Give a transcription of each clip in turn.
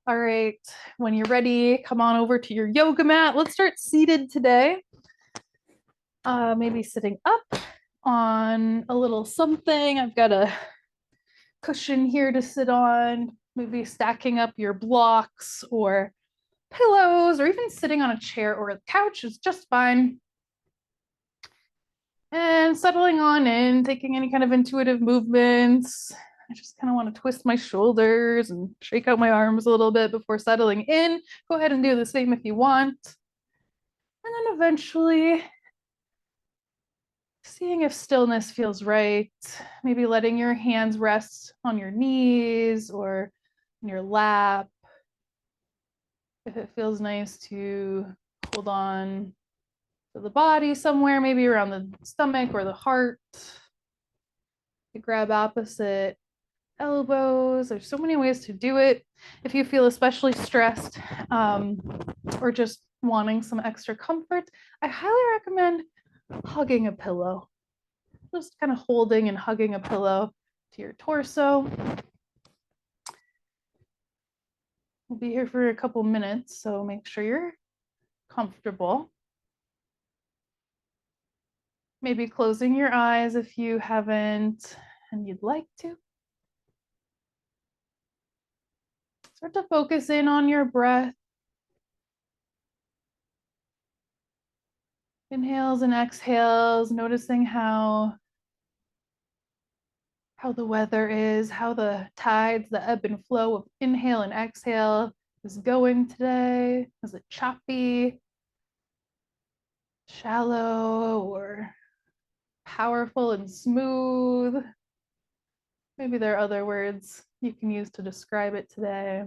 All right, when you're ready, come on over to your yoga mat. Let's start seated today. Maybe sitting up on a little something. I've got a cushion here to sit on, maybe stacking up your blocks or pillows, or even sitting on a chair or a couch is just fine. And settling on in, taking any kind of intuitive movements. I just kind of want to twist my shoulders and shake out my arms a little bit before settling in. Go ahead and do the same if you want. And then eventually seeing if stillness feels right. Maybe letting your hands rest on your knees or in your lap. If it feels nice to hold on to the body somewhere, maybe around the stomach or the heart. You grab opposite elbows. There's so many ways to do it. If you feel especially stressed or just wanting some extra comfort, I highly recommend hugging a pillow. Just kind of holding and hugging a pillow to your torso. We'll be here for a couple minutes, so make sure you're comfortable. Maybe closing your eyes if you haven't and you'd like to. Start to focus in on your breath. Inhales and exhales, noticing how the weather is, how the tides, the ebb and flow of inhale and exhale is going today. Is it choppy, shallow, or powerful and smooth? Maybe there are other words you can use to describe it today.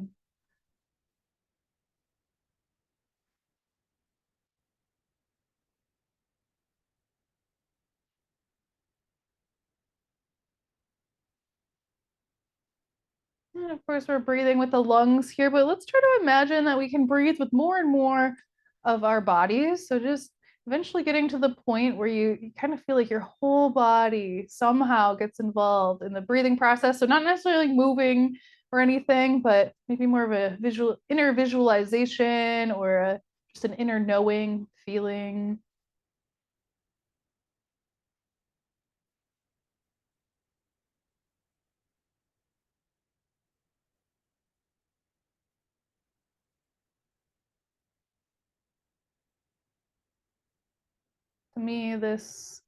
And of course, we're breathing with the lungs here, but let's try to imagine that we can breathe with more and more of our bodies. So just eventually getting to the point where you kind of feel like your whole body somehow gets involved in the breathing process. So not necessarily moving or anything, but maybe more of a inner visualization or just an inner knowing feeling. To me, this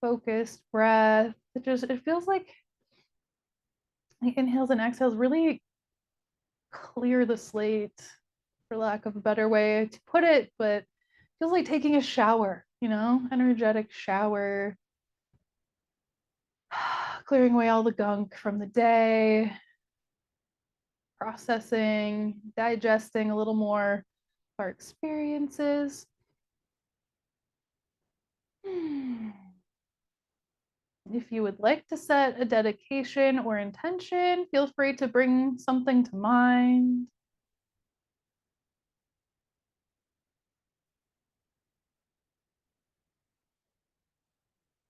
focused breath, it feels like the inhales and exhales really clear the slate, for lack of a better way to put it, but it feels like taking a shower, energetic shower, clearing away all the gunk from the day, processing, digesting a little more of our experiences. If you would like to set a dedication or intention, feel free to bring something to mind.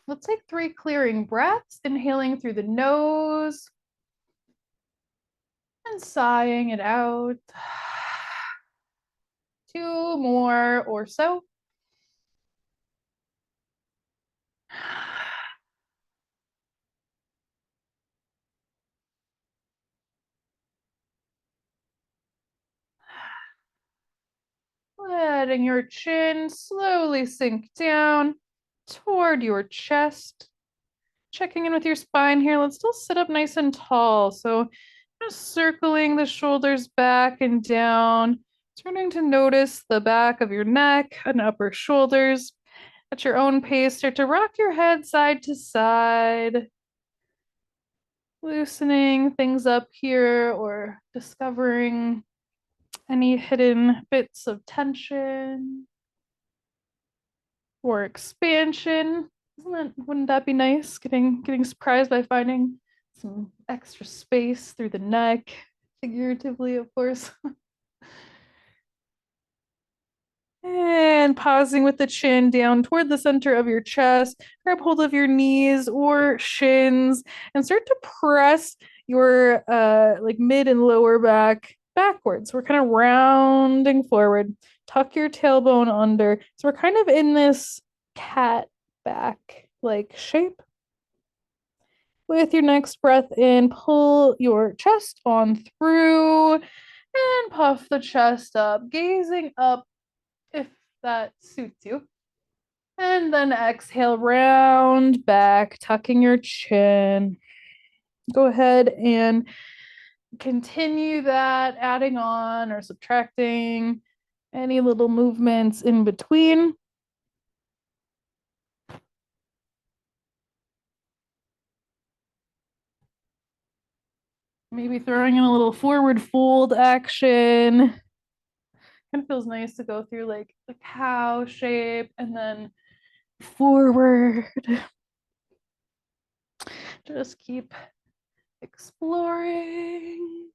Let's take 3 clearing breaths, inhaling through the nose and sighing it out. 2 more or so. Letting your chin slowly sink down toward your chest. Checking in with your spine here. Let's still sit up nice and tall. So just circling the shoulders back and down, turning to notice the back of your neck and upper shoulders. At your own pace, start to rock your head side to side, loosening things up here or discovering any hidden bits of tension or expansion. Wouldn't that be nice? Getting surprised by finding some extra space through the neck, figuratively, of course. And pausing with the chin down toward the center of your chest. Grab hold of your knees or shins and start to press your like mid and lower back backwards. We're kind of rounding forward. Tuck your tailbone under. So we're kind of in this cat back like shape. With your next breath in, pull your chest on through and puff the chest up, gazing up if that suits you. And then exhale, round back, tucking your chin. Go ahead and continue that, adding on or subtracting any little movements in between. Maybe throwing in a little forward fold action. Kind of feels nice to go through like the cow shape and then forward. Just keep exploring.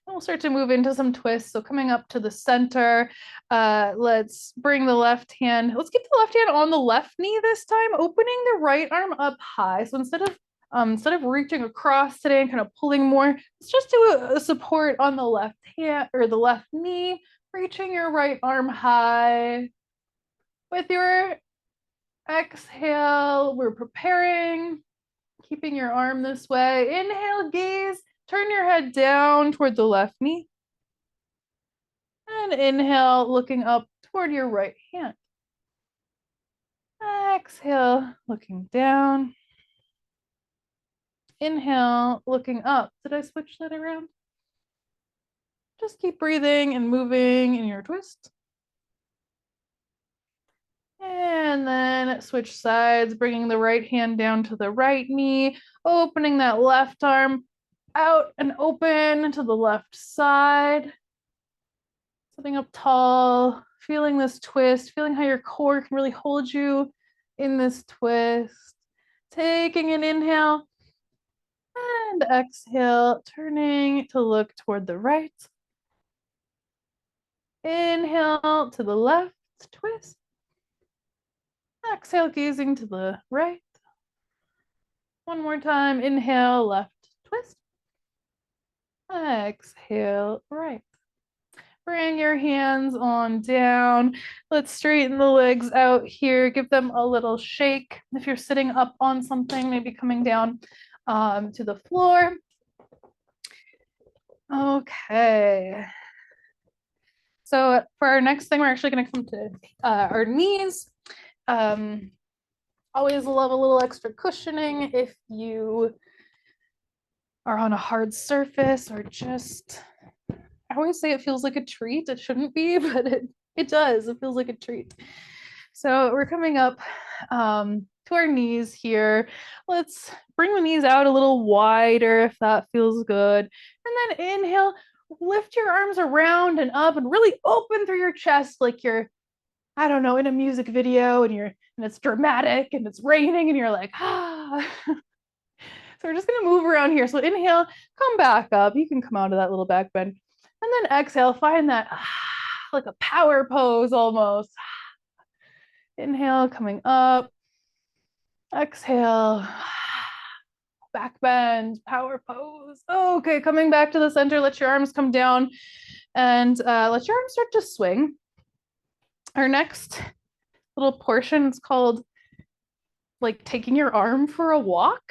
We'll start to move into some twists. So coming up to the center, let's bring the left hand. Let's keep the left hand on the left knee this time, opening the right arm up high. So instead of reaching across today and kind of pulling more, let's just do a support on the left hand or the left knee, reaching your right arm high. With your exhale, we're preparing, keeping your arm this way. Inhale, gaze. Turn your head down toward the left knee. And inhale, looking up toward your right hand. Exhale, looking down. Inhale, looking up. Did I switch that around? Just keep breathing and moving in your twist. And then switch sides, bringing the right hand down to the right knee, opening that left arm out and open to the left side. Sitting up tall, feeling this twist, feeling how your core can really hold you in this twist. Taking an inhale and exhale, turning to look toward the right. Inhale to the left, twist. Exhale, gazing to the right. One more time, inhale, left, twist. Exhale, right. Bring your hands on down. Let's straighten the legs out here. Give them a little shake. If you're sitting up on something, maybe coming down to the floor. Okay. So for our next thing, we're actually going to come to our knees. Always love a little extra cushioning if you are on a hard surface or just, I always say it feels like a treat. It shouldn't be, but it does. It feels like a treat. So we're coming up to our knees here. Let's bring the knees out a little wider if that feels good. And then inhale, lift your arms around and up and really open through your chest like you're, I don't know, in a music video and it's dramatic and it's raining and you're like, ah. So we're just gonna move around here. So inhale, come back up. You can come out of that little back bend. And then exhale, find that like a power pose almost. Inhale, coming up. Exhale, back bend, power pose. Okay, coming back to the center. Let your arms come down and let your arms start to swing. Our next little portion is called like taking your arm for a walk.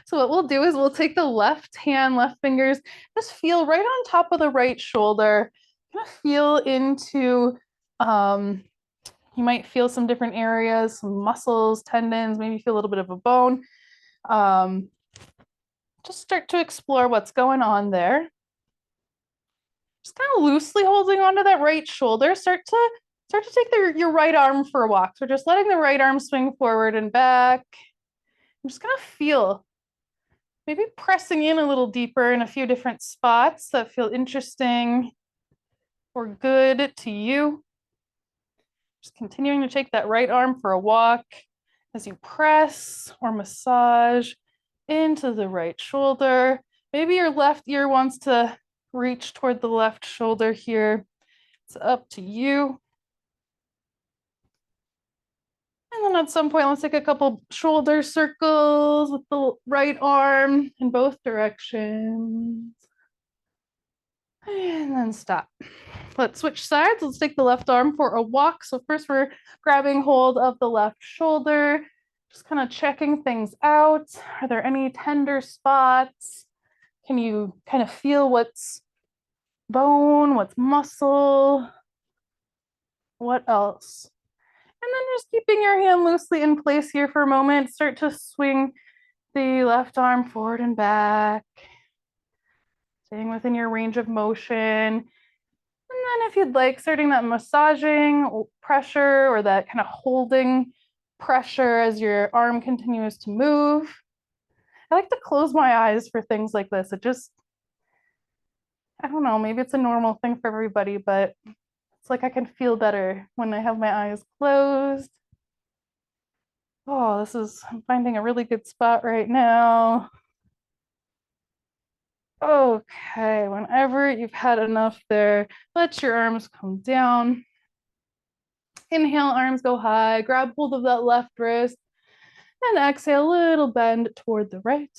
So what we'll do is we'll take the left hand, left fingers, just feel right on top of the right shoulder. Kind of feel into, you might feel some different areas, some muscles, tendons, maybe feel a little bit of a bone. Just start to explore what's going on there. Just kind of loosely holding onto that right shoulder. Start to take your right arm for a walk. So just letting the right arm swing forward and back. I'm just gonna feel, maybe pressing in a little deeper in a few different spots that feel interesting or good to you. Just continuing to take that right arm for a walk as you press or massage into the right shoulder. Maybe your left ear wants to reach toward the left shoulder here. It's up to you. And then at some point, let's take a couple shoulder circles with the right arm in both directions. And then stop. Let's switch sides. Let's take the left arm for a walk. So first we're grabbing hold of the left shoulder, just kind of checking things out. Are there any tender spots? Can you kind of feel what's bone, what's muscle? What else? And then just keeping your hand loosely in place here for a moment. Start to swing the left arm forward and back, staying within your range of motion. And then if you'd like, starting that massaging pressure or that kind of holding pressure as your arm continues to move. I like to close my eyes for things like this. It just, I don't know, maybe it's a normal thing for everybody, but it's like I can feel better when I have my eyes closed. Oh, I'm finding a really good spot right now. Okay, whenever you've had enough there, let your arms come down. Inhale, arms go high, grab hold of that left wrist, and exhale, little bend toward the right.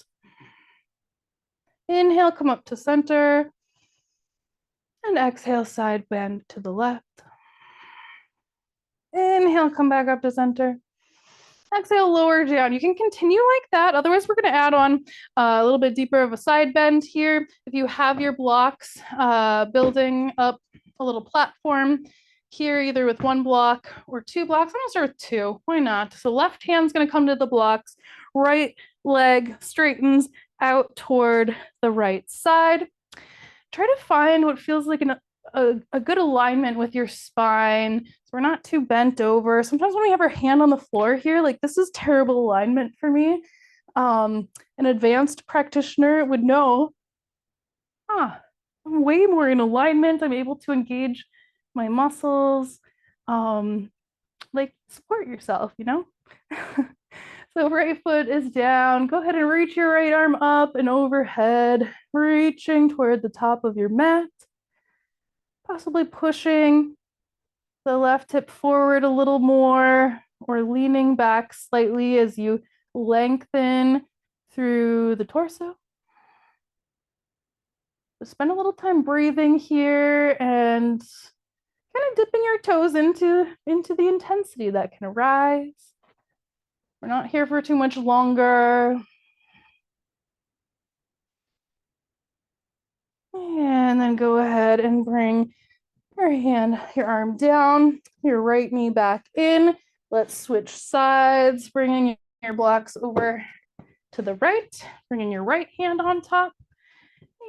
Inhale, come up to center, and exhale, side bend to the left. Inhale, come back up to center. Exhale, lower down. You can continue like that. Otherwise, we're going to add on a little bit deeper of a side bend here. If you have your blocks, building up a little platform here, either with one block or two blocks. I'm going to start with two. Why not? So left hand's going to come to the blocks. Right leg straightens out toward the right side. Try to find what feels like a good alignment with your spine. So we're not too bent over. Sometimes when we have our hand on the floor here, like this is terrible alignment for me. An advanced practitioner would know, I'm way more in alignment. I'm able to engage my muscles. Like support yourself, you know? So right foot is down. Go ahead and reach your right arm up and overhead, reaching toward the top of your mat. Possibly pushing the left hip forward a little more or leaning back slightly as you lengthen through the torso. So spend a little time breathing here and kind of dipping your toes into the intensity that can arise. We're not here for too much longer. And then go ahead and bring your arm down, your right knee back in. Let's switch sides, bringing your blocks over to the right, bringing your right hand on top,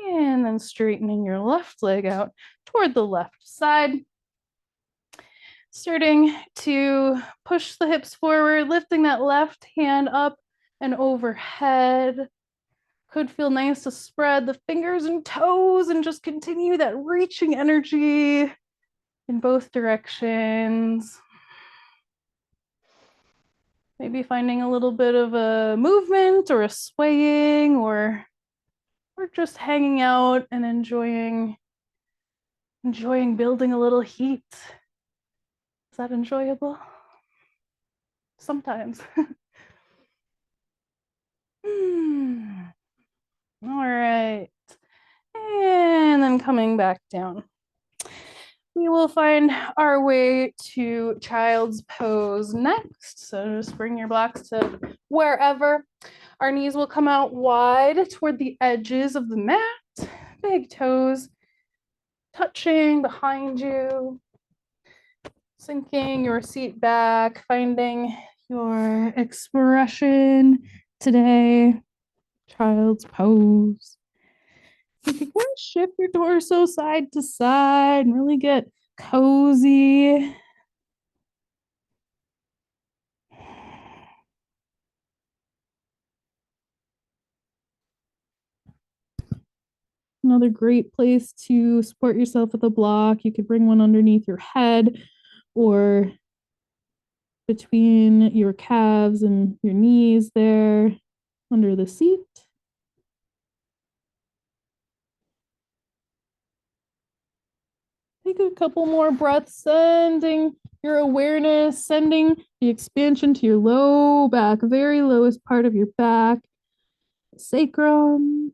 and then straightening your left leg out toward the left side. Starting to push the hips forward, lifting that left hand up and overhead. Could feel nice to spread the fingers and toes and just continue that reaching energy in both directions. Maybe finding a little bit of a movement or a swaying or just hanging out and enjoying building a little heat. Is that enjoyable? Sometimes. All right. And then coming back down. We will find our way to child's pose next. So just bring your blocks to wherever. Our knees will come out wide toward the edges of the mat. Big toes touching behind you. Sinking your seat back, finding your expression today. Child's pose. You can kind of shift your torso side to side and really get cozy. Another great place to support yourself with a block. You could bring one underneath your head or between your calves and your knees there under the seat. Take a couple more breaths, sending your awareness, sending the expansion to your low back, very lowest part of your back, sacrum.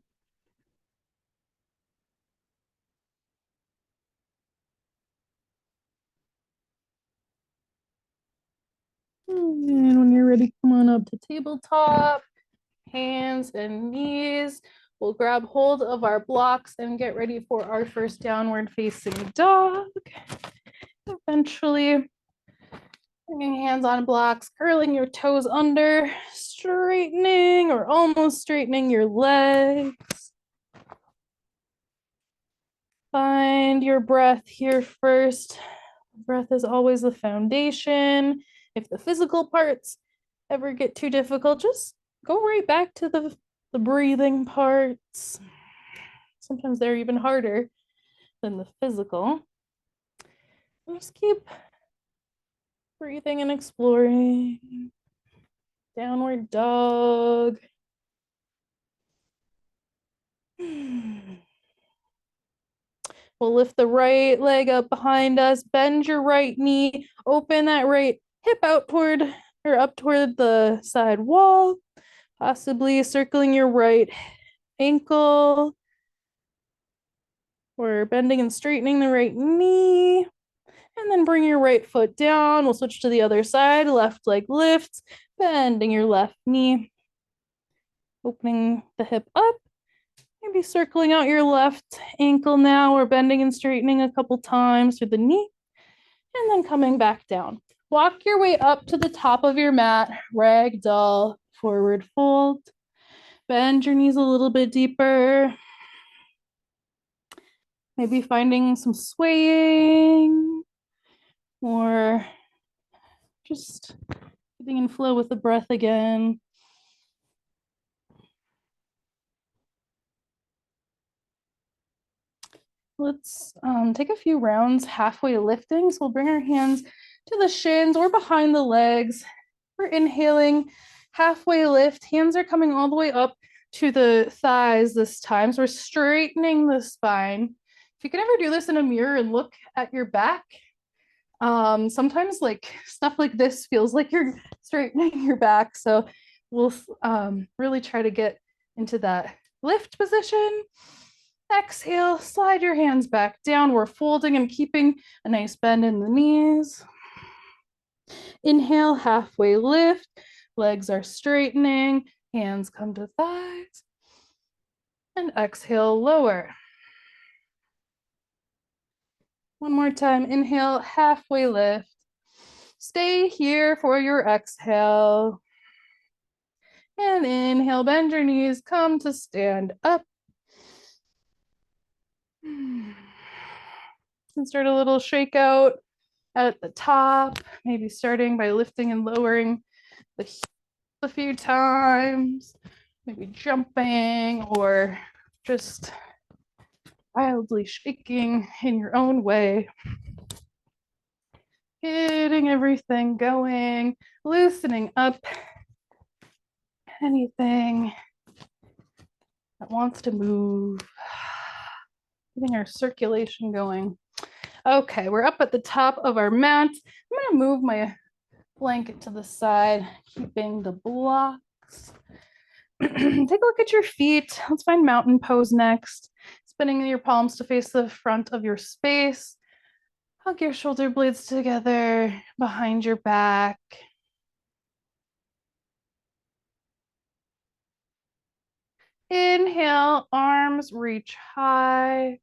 And when you're ready, come on up to tabletop, hands and knees. We'll grab hold of our blocks and get ready for our first downward facing dog. Eventually, bringing hands on blocks, curling your toes under, straightening or almost straightening your legs. Find your breath here first. Breath is always the foundation. If the physical parts ever get too difficult, just go right back to the breathing parts. Sometimes they're even harder than the physical. Just keep breathing and exploring. Downward dog. We'll lift the right leg up behind us, bend your right knee, open that right hip out toward or up toward the side wall, possibly circling your right ankle or bending and straightening the right knee. And then bring your right foot down. We'll switch to the other side, left leg lifts, bending your left knee, opening the hip up. Maybe circling out your left ankle now, or bending and straightening a couple times through the knee, and then coming back down. Walk your way up to the top of your mat, ragdoll, forward fold. Bend your knees a little bit deeper. Maybe finding some swaying, or just getting in flow with the breath again. Let's take a few rounds halfway lifting. So we'll bring our hands to the shins or behind the legs. We're inhaling, halfway lift. Hands are coming all the way up to the thighs this time. So we're straightening the spine. If you can ever do this in a mirror and look at your back, sometimes like stuff like this feels like you're straightening your back. So we'll really try to get into that lift position. Exhale, slide your hands back down. We're folding and keeping a nice bend in the knees. Inhale, halfway lift. Legs are straightening. Hands come to thighs. And exhale, lower. One more time. Inhale, halfway lift. Stay here for your exhale. And inhale, bend your knees, come to stand up. And start a little shakeout at the top, maybe starting by lifting and lowering the heels a few times, maybe jumping or just wildly shaking in your own way. Getting everything going, loosening up anything that wants to move, getting our circulation going. Okay, we're up at the top of our mat. I'm gonna move my blanket to the side, keeping the blocks. Take a look at your feet. Let's find mountain pose next. Spinning your palms to face the front of your space. Hug your shoulder blades together behind your back. Inhale, arms reach high.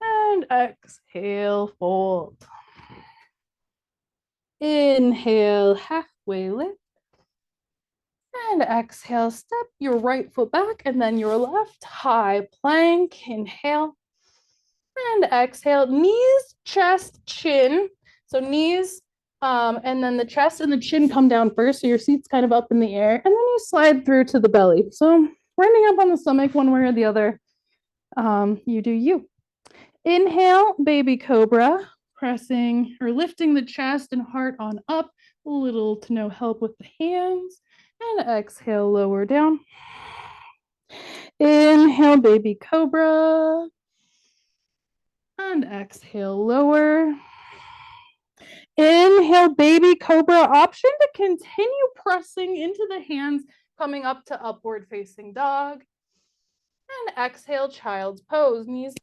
And exhale, fold. Inhale, halfway lift. And exhale, step your right foot back and then your left, high plank. Inhale. And exhale, knees, chest, chin. So knees, and then the chest and the chin come down first. So your seat's kind of up in the air. And then you slide through to the belly. So ending up on the stomach one way or the other. You do you. Inhale, baby cobra, pressing or lifting the chest and heart on up. Little to no help with the hands. And exhale, lower down. Inhale, baby cobra. And exhale, lower. Inhale, baby cobra. Option to continue pressing into the hands, coming up to upward facing dog. And exhale, child's pose. Knees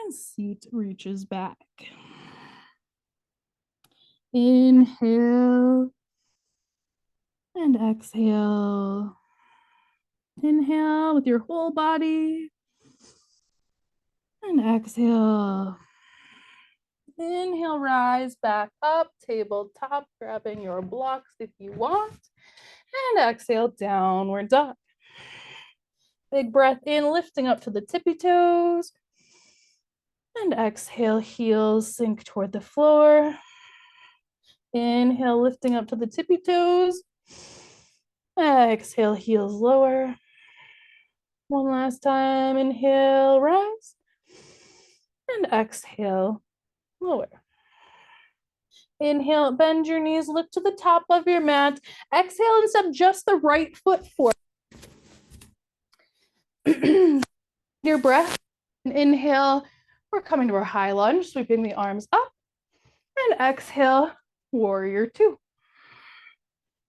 and seat reaches back. Inhale and exhale. Inhale with your whole body. And exhale. Inhale, rise back up, tabletop, grabbing your blocks if you want. And exhale, downward dog. Big breath in, lifting up to the tippy toes. And exhale, heels sink toward the floor. Inhale, lifting up to the tippy toes. Exhale, heels lower. One last time, inhale, rise. And exhale, lower. Inhale, bend your knees, look to the top of your mat. Exhale and step just the right foot forward. Your breath. And inhale, we're coming to our high lunge, sweeping the arms up. And exhale, warrior two.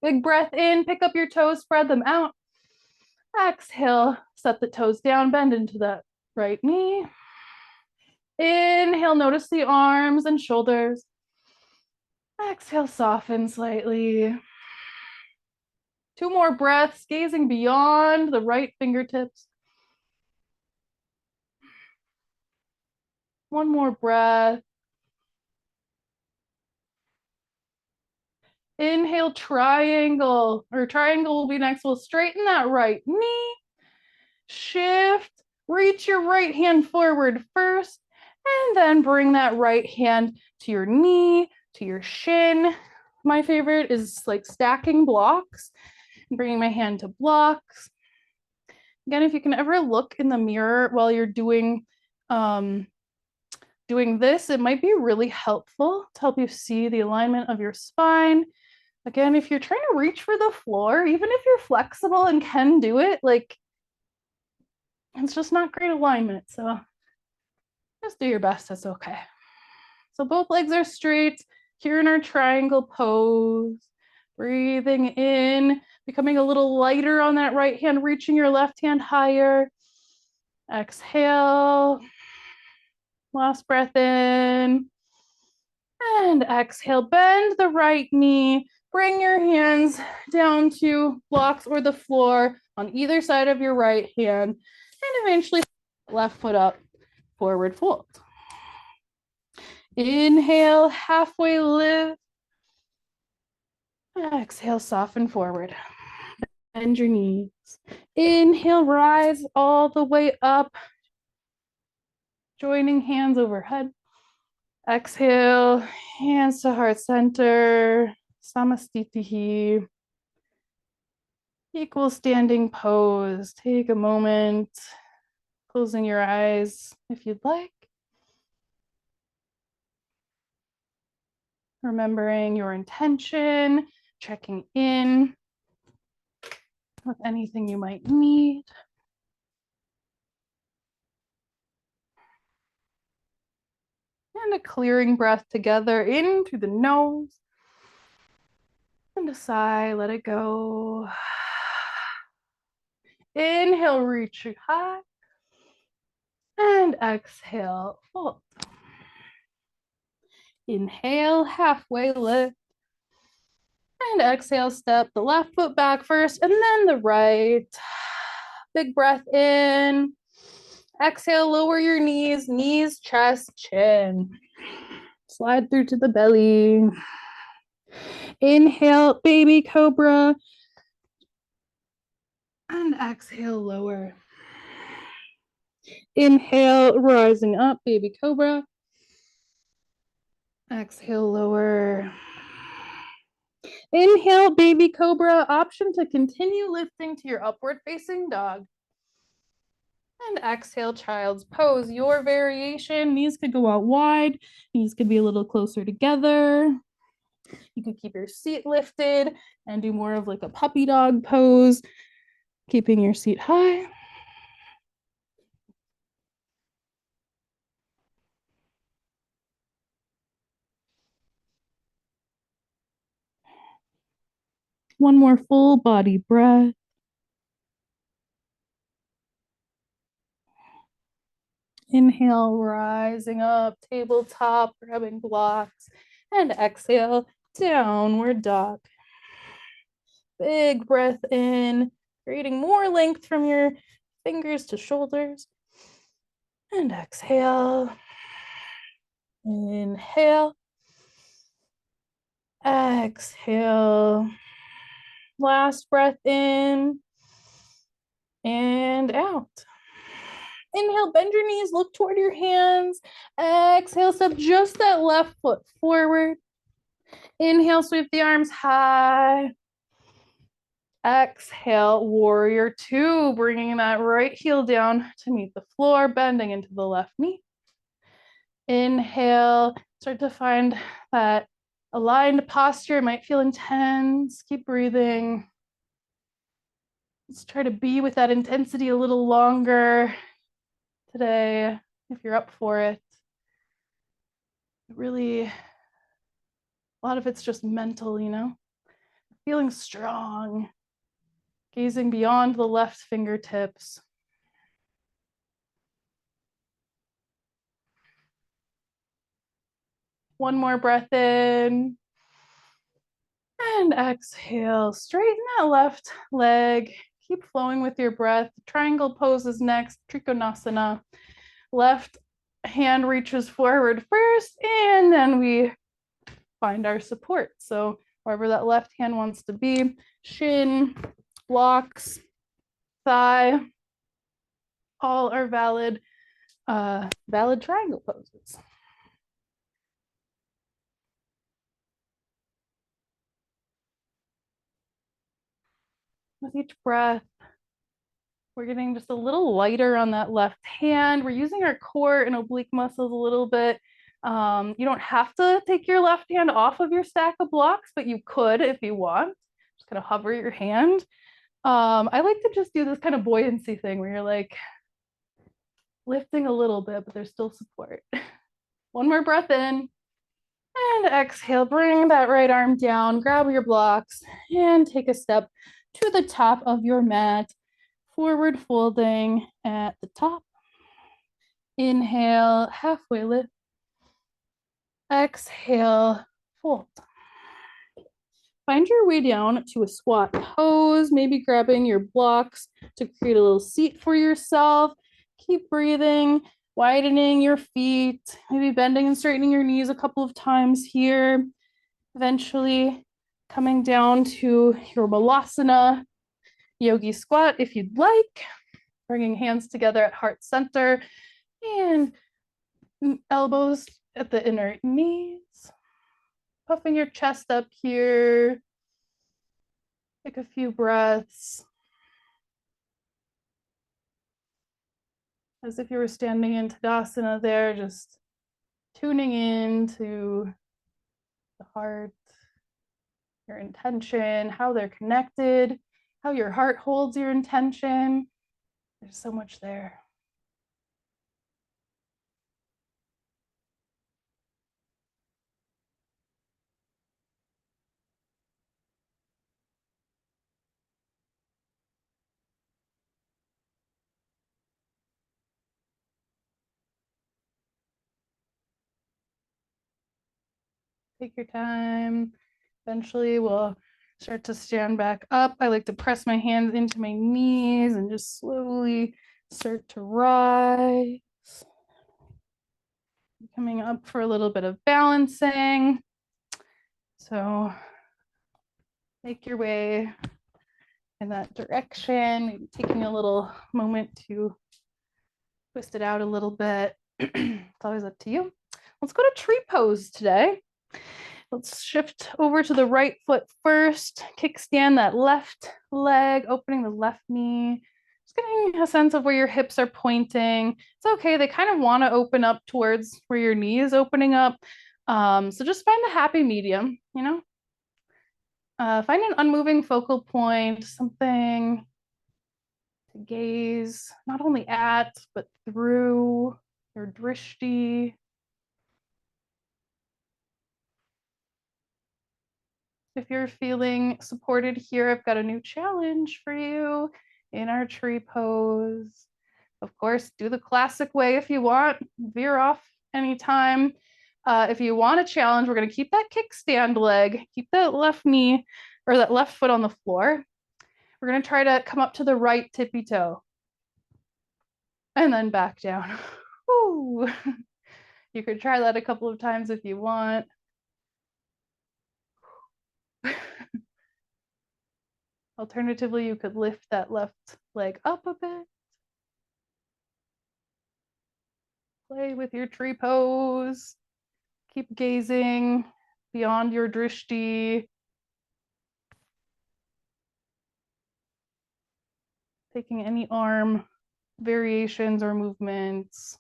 Big breath in, pick up your toes, spread them out. Exhale, set the toes down, bend into that right knee. Inhale, notice the arms and shoulders. Exhale, soften slightly. Two more breaths, gazing beyond the right fingertips. One more breath. Inhale, triangle, or triangle will be next. We'll straighten that right knee. Shift, reach your right hand forward first, and then bring that right hand to your knee, to your shin. My favorite is like stacking blocks and bringing my hand to blocks. Again, if you can ever look in the mirror while you're doing this, it might be really helpful to help you see the alignment of your spine. Again, if you're trying to reach for the floor, even if you're flexible and can do it, like it's just not great alignment. So just do your best, it's okay. So both legs are straight here in our triangle pose. Breathing in, becoming a little lighter on that right hand, reaching your left hand higher. Exhale. Last breath in. And exhale, bend the right knee. Bring your hands down to blocks or the floor on either side of your right hand. And eventually left foot up, forward fold. Inhale, halfway lift. Exhale, soften forward. Bend your knees. Inhale, rise all the way up. Joining hands overhead. Exhale, hands to heart center. Samastitihi. Equal standing pose. Take a moment, closing your eyes if you'd like. Remembering your intention, checking in with anything you might need. And a clearing breath together in through the nose. And a sigh, let it go. Inhale, reach high. And exhale, fold. Inhale, halfway lift. And exhale, step the left foot back first and then the right. Big breath in. Exhale, lower your knees, knees, chest, chin. Slide through to the belly. Inhale, baby cobra. And exhale, lower. Inhale, rising up, baby cobra. Exhale, lower. Inhale, baby cobra. Option to continue lifting to your upward facing dog. And exhale, child's pose. Your variation. Knees could go out wide. Knees could be a little closer together. You could keep your seat lifted and do more of like a puppy dog pose, keeping your seat high. One more full body breath. Inhale, rising up, tabletop, grabbing blocks, and exhale, downward dog. Big breath in, creating more length from your fingers to shoulders. And exhale. Inhale. Exhale. Last breath in and out. Inhale, bend your knees, look toward your hands. Exhale, step just that left foot forward. Inhale, sweep the arms high. Exhale, warrior two, bringing that right heel down to meet the floor, bending into the left knee. Inhale, start to find that aligned posture. It might feel intense. Keep breathing. Let's try to be with that intensity a little longer today, if you're up for it. Really, a lot of it's just mental, you know? Feeling strong, gazing beyond the left fingertips. One more breath in. And exhale, straighten that left leg. Keep flowing with your breath. Triangle pose is next, Trikonasana. Left hand reaches forward first, and then we find our support. So wherever that left hand wants to be, shin, blocks, thigh, all are valid triangle poses. With each breath, we're getting just a little lighter on that left hand. We're using our core and oblique muscles a little bit. You don't have to take your left hand off of your stack of blocks, but you could if you want. Just kind of hover your hand. I like to just do this kind of buoyancy thing where you're like lifting a little bit, but there's still support. One more breath in. And exhale, bring that right arm down, grab your blocks, and take a step to the top of your mat. Forward folding at the top. Inhale, halfway lift. Exhale, fold. Find your way down to a squat pose, maybe grabbing your blocks to create a little seat for yourself. Keep breathing, widening your feet, maybe bending and straightening your knees a couple of times here. Eventually coming down to your Malasana yogi squat if you'd like. Bringing hands together at heart center and elbows at the inner knees. Puffing your chest up here. Take a few breaths. As if you were standing in Tadasana there, just tuning in to the heart, your intention, how they're connected, how your heart holds your intention. There's so much there. Take your time. Eventually we'll start to stand back up. I like to press my hands into my knees and just slowly start to rise. Coming up for a little bit of balancing. So make your way in that direction, maybe taking a little moment to twist it out a little bit. It's always up to you. Let's go to tree pose today. Let's shift over to the right foot first. Kickstand that left leg, opening the left knee. Just getting a sense of where your hips are pointing. It's okay. They kind of want to open up towards where your knee is opening up. So just find the happy medium, you know? Find an unmoving focal point, something to gaze not only at, but through your drishti. If you're feeling supported here, I've got a new challenge for you in our tree pose. Of course, do the classic way if you want, veer off anytime. If you want a challenge, we're going to keep that kickstand leg, keep that left knee or that left foot on the floor. We're going to try to come up to the right tippy toe and then back down. Woo. You could try that a couple of times if you want. Alternatively, you could lift that left leg up a bit. Play with your tree pose. Keep gazing beyond your drishti. Taking any arm variations or movements.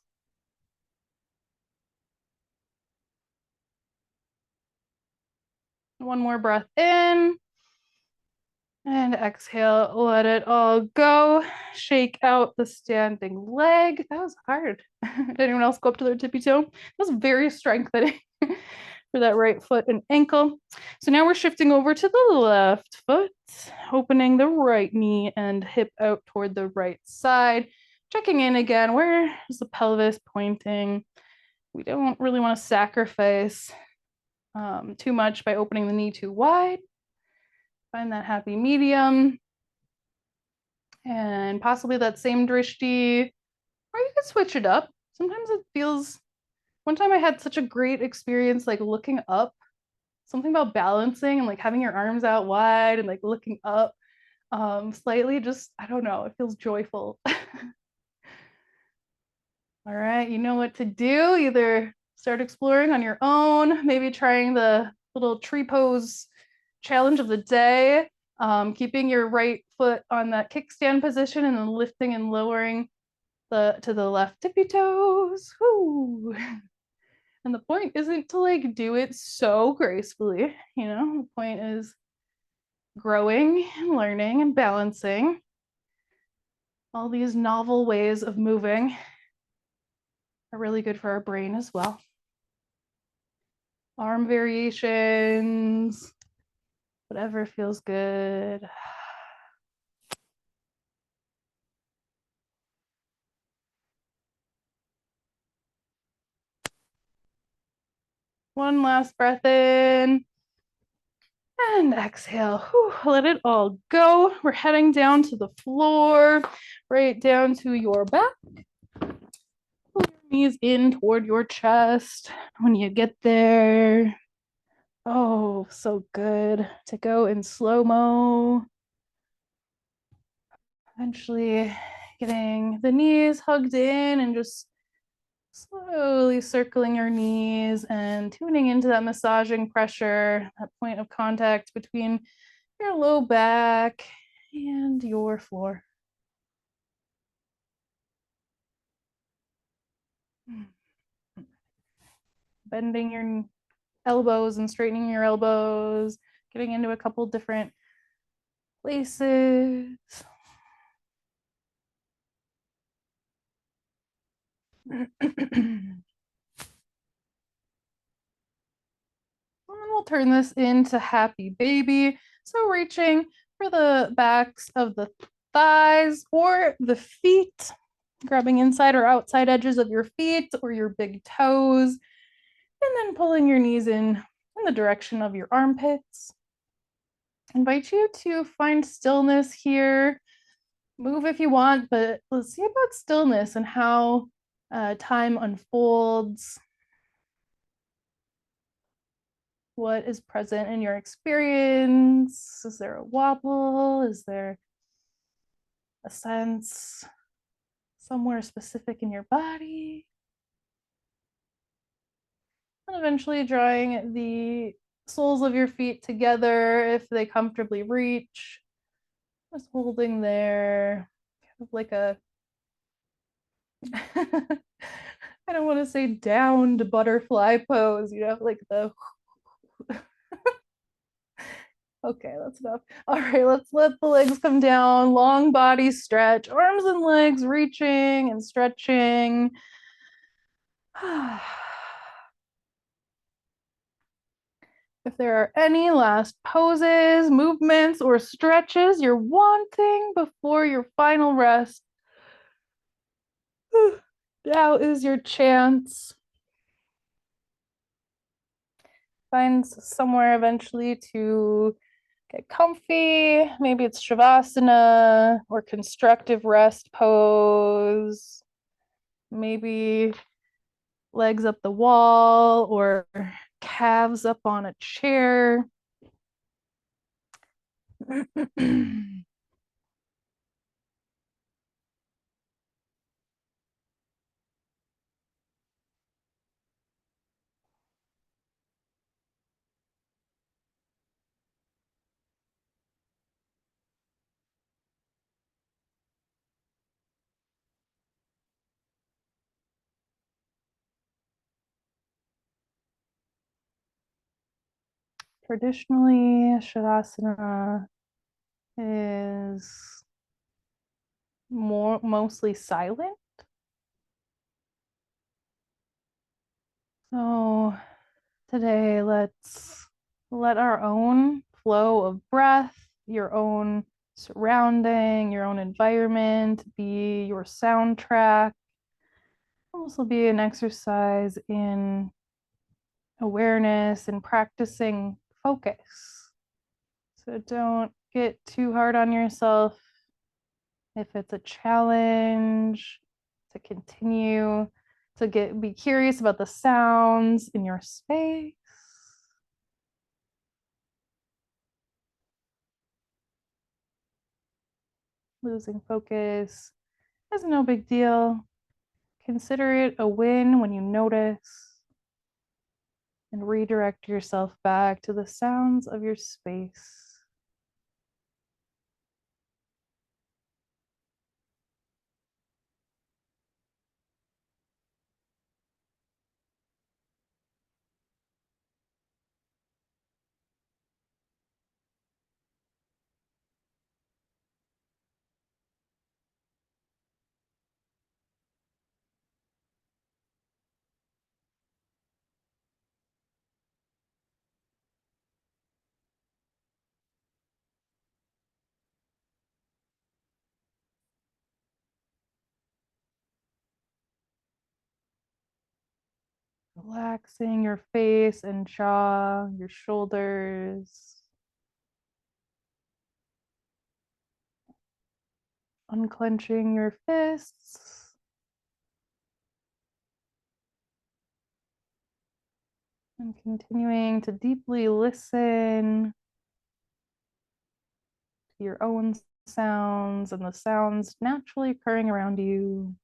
One more breath in. And exhale, let it all go. Shake out the standing leg. That was hard. Did anyone else go up to their tippy toe? That was very strengthening for that right foot and ankle. So now we're shifting over to the left foot, opening the right knee and hip out toward the right side. Checking in again, where is the pelvis pointing? We don't really want to sacrifice too much by opening the knee too wide. Find that happy medium. And possibly that same drishti, or you could switch it up. Sometimes it feels, one time I had such a great experience like looking up, something about balancing and like having your arms out wide and like looking up slightly, just, I don't know, it feels joyful. All right, you know what to do. Either start exploring on your own, maybe trying the little tree pose challenge of the day, keeping your right foot on that kickstand position and then lifting and lowering to the left tippy toes. Woo. And the point isn't to like do it so gracefully, you know, the point is growing and learning and balancing all these novel ways of moving are really good for our brain as well. Arm variations, whatever feels good. One last breath in and exhale. Whew, let it all go. We're heading down to the floor, right down to your back. Pull your knees in toward your chest. When you get there, oh, so good to go in slow-mo. Eventually getting the knees hugged in and just slowly circling your knees and tuning into that massaging pressure, that point of contact between your low back and your floor. Bending your elbows and straightening your elbows, getting into a couple different places. And then we'll turn this into happy baby. So reaching for the backs of the thighs or the feet, grabbing inside or outside edges of your feet or your big toes, and then pulling your knees in the direction of your armpits. Invite you to find stillness here. Move if you want, but let's see about stillness and how time unfolds. What is present in your experience? Is there a wobble? Is there a sense somewhere specific in your body? And eventually drawing the soles of your feet together if they comfortably reach. Just holding there, kind of like a, I don't want to say downed butterfly pose, you know, like the okay, that's enough. All right, let's let the legs come down. Long body stretch, arms and legs reaching and stretching. If there are any last poses, movements, or stretches you're wanting before your final rest, now is your chance. Find somewhere eventually to get comfy. Maybe it's Shavasana or constructive rest pose. Maybe legs up the wall or calves up on a chair. Traditionally, Shavasana is mostly silent. So today, let's let our own flow of breath, your own surrounding, your own environment be your soundtrack. This will be an exercise in awareness and practicing focus. So don't get too hard on yourself if it's a challenge to continue to be curious about the sounds in your space. Losing focus is no big deal. Consider it a win when you notice and redirect yourself back to the sounds of your space. Relaxing your face and jaw, your shoulders, unclenching your fists, and continuing to deeply listen to your own sounds and the sounds naturally occurring around you.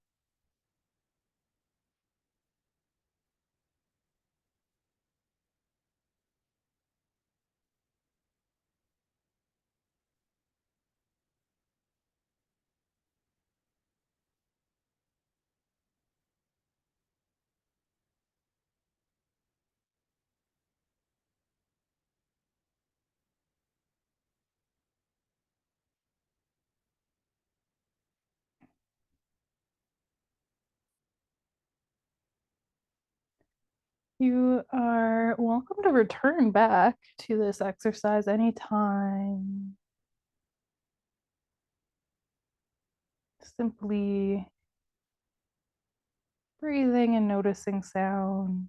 You are welcome to return back to this exercise anytime. Simply breathing and noticing sound.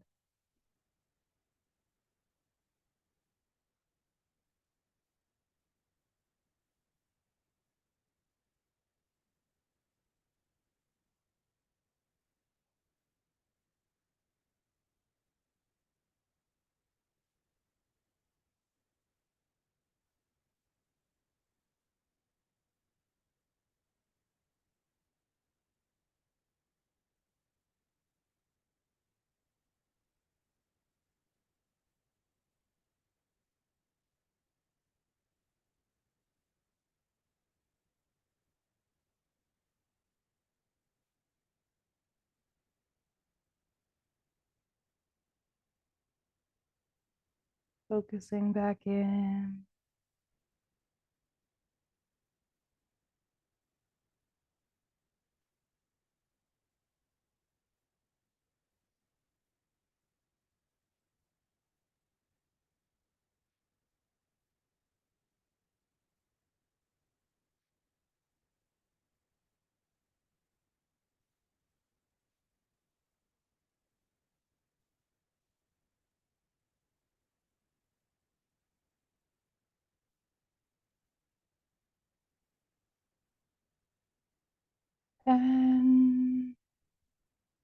Focusing back in. 10,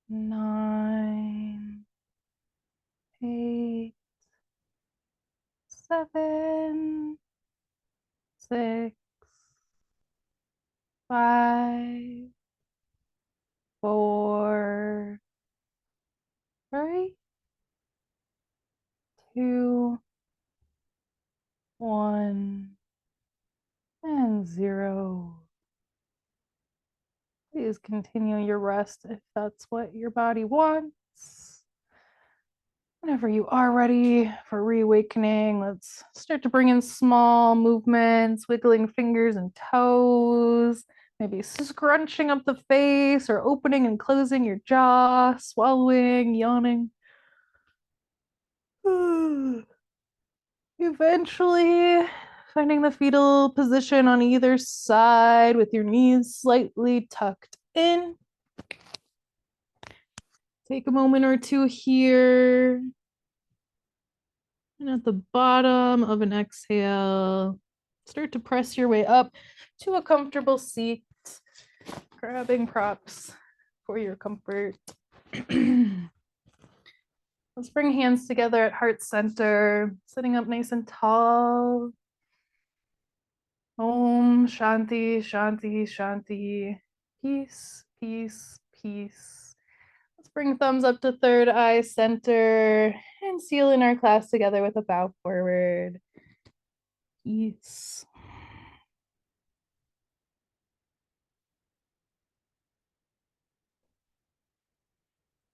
9, 8, 7, 6, 5, 4, 3, 2, 1, and 0. Please continue your rest if that's what your body wants. Whenever you are ready for reawakening, let's start to bring in small movements, wiggling fingers and toes, maybe scrunching up the face or opening and closing your jaw, swallowing, yawning. Eventually, finding the fetal position on either side with your knees slightly tucked in. Take a moment or two here. And at the bottom of an exhale, start to press your way up to a comfortable seat, grabbing props for your comfort. Let's bring hands together at heart center, sitting up nice and tall. Om Shanti, Shanti, Shanti. Peace, peace, peace. Let's bring thumbs up to third eye center and seal in our class together with a bow forward. Peace.